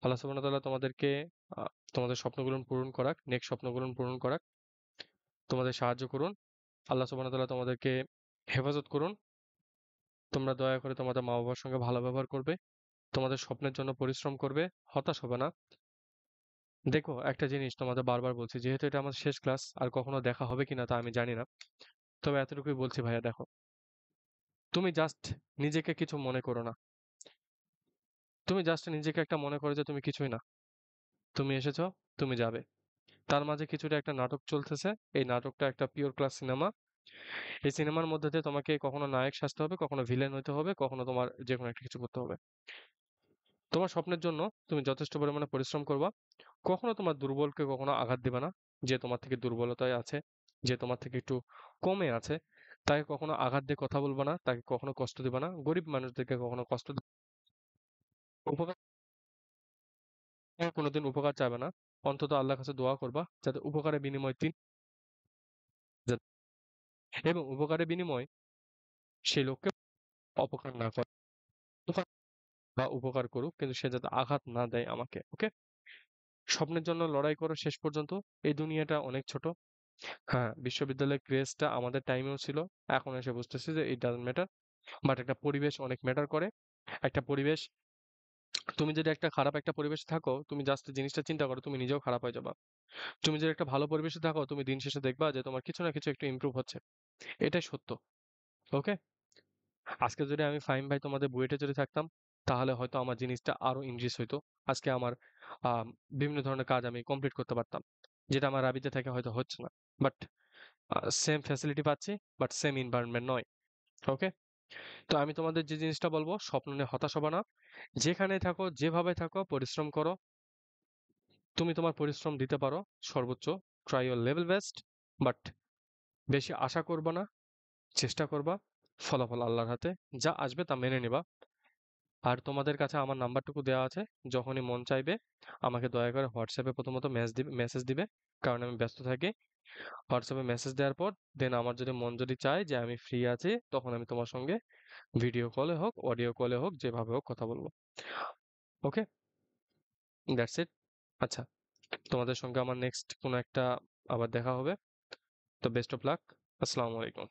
আল্লাহ সুবহানাহু ওয়া তাআলা তোমাদেরকে তোমাদের স্বপ্নগুলো পূরণ করাক, নেক্সট স্বপ্নগুলো পূরণ করাক, তোমাদের সাহায্য করুন। আল্লাহ সুবহানাহু ওয়া তাআলা তোমাদেরকে হেফাজত করুন। তোমরা দয়া করে তোমাদের মা বাবার সঙ্গে ভালো ব্যবহার করবে, তোমাদের স্বপ্নের জন্য পরিশ্রম করবে, হতাশ হবে না। দেখো একটা জিনিস তোমাদের বারবার বলছি, যেহেতু এটা আমার শেষ ক্লাস, আর কখনো দেখা হবে কিনা তা আমি জানি না, তবে এতটুকুই বলছি ভাইয়া, দেখো তুমি জাস্ট নিজেকে কিছু মনে করো না। তুমি জাস্ট নিজেকে একটা মনে করো যে তুমি কিছুই না, তুমি এসেছো, তুমি যাবে। তার মাঝে কিছুটা একটা নাটক চলতেছে, এই নাটকটা একটা পিওর ক্লাস সিনেমা। এই সিনেমার মধ্যে দিয়ে তোমাকে কখনো নায়ক সাজতে হবে, কখনো ভিলেন হতে হবে, কখনো তোমার যে কোনো একটা কিছু করতে হবে। তোমার স্বপ্নের জন্য তুমি যথেষ্ট পরিমাণে পরিশ্রম করবা। কখনো তোমার দুর্বলকে কখনো আঘাত দিবা না। যে তোমার থেকে দুর্বলতায় আছে, যে তোমার থেকে একটু কমে আছে, তাকে কখনো আঘাত দিয়ে কথা বলবা না, তাকে কখনো কষ্ট দিবা না। গরিব মানুষদেরকে কখনো উপকার কোনোদিন উপকার চাইবে না। অন্তত আল্লাহর কাছে দোয়া করবা যাতে উপকারের বিনিময় এবং উপকারের বিনিময় সেই লোককে অপকার না করে, উপকার বা উপকার করুক কিন্তু সে যাতে আঘাত না দেয় আমাকে, ওকে? স্বপ্নের জন্য লড়াই করো শেষ পর্যন্ত। এই দুনিয়াটা অনেক ছোট। হ্যাঁ, বিশ্ববিদ্যালয়ের ক্রেজটা আমাদের টাইমেও ছিল, এখন এসে বুঝতেছি যে ইট ডাজন্ট ম্যাটার। বাট একটা পরিবেশ অনেক ম্যাটার করে। একটা পরিবেশ, তুমি যদি একটা খারাপ একটা পরিবেশে থাকো, তুমি জাস্ট জিনিসটা চিন্তা করো, তুমি নিজেও খারাপ হয়ে যাবা। তুমি যদি একটা ভালো পরিবেশে থাকো, তুমি দিন শেষে দেখবা যে তোমার কিছু না কিছু একটু ইমপ্রুভ হচ্ছে। এটাই সত্য, ওকে? আজকে যদি আমি ফাহিম ভাই তোমাদের বুয়েটে যদি থাকতাম, তাহলে হয়তো আমার জিনিসটা আরো ইনক্রিজ হইতো। আজকে আমার আম, বিভিন্ন ধরনের কাজ আমি কমপ্লিট করতে পারতাম, যেটা আমার রাবিতে থেকে হয়তো হচ্ছে না। বাট সেম ফ্যাসিলিটি পাচ্ছি, বাট সেম এনভায়রনমেন্ট নয়, ওকে? তো আমি তোমাদের যে জিনিসটা বলবো, স্বপ্ন নিয়ে হতাশ হবা না। যেখানে থাকো যেভাবে থাকো পরিশ্রম করো। তুমি তোমার পরিশ্রম দিতে পারো সর্বোচ্চ, try your level best, but বেশি আশা করবা না, চেষ্টা করবা। ফলাফল আল্লাহর হাতে, যা আসবে তা মেনে নিবা। আর তোমাদের কাছে আমার নাম্বারটুকু দেওয়া আছে, যখনই মন চাইবে আমাকে দয়া করে হোয়াটসঅ্যাপে প্রথমত মেসেজ দিবে, কারণ আমি ব্যস্ত থাকি। হোয়াটসঅ্যাপে মেসেজ দেওয়ার পর দেন আমার যদি মন যদি চায় যে আমি ফ্রি আছি, তখন আমি তোমার সঙ্গে ভিডিও কলে হোক অডিও কলে হোক যেভাবে হোক কথা বলবো, ওকে? That's it. আচ্ছা, তোমাদের সঙ্গে আমার নেক্সট কোনো একটা আবার দেখা হবে। তো বেস্ট অফ লাক। আসসালামু আলাইকুম।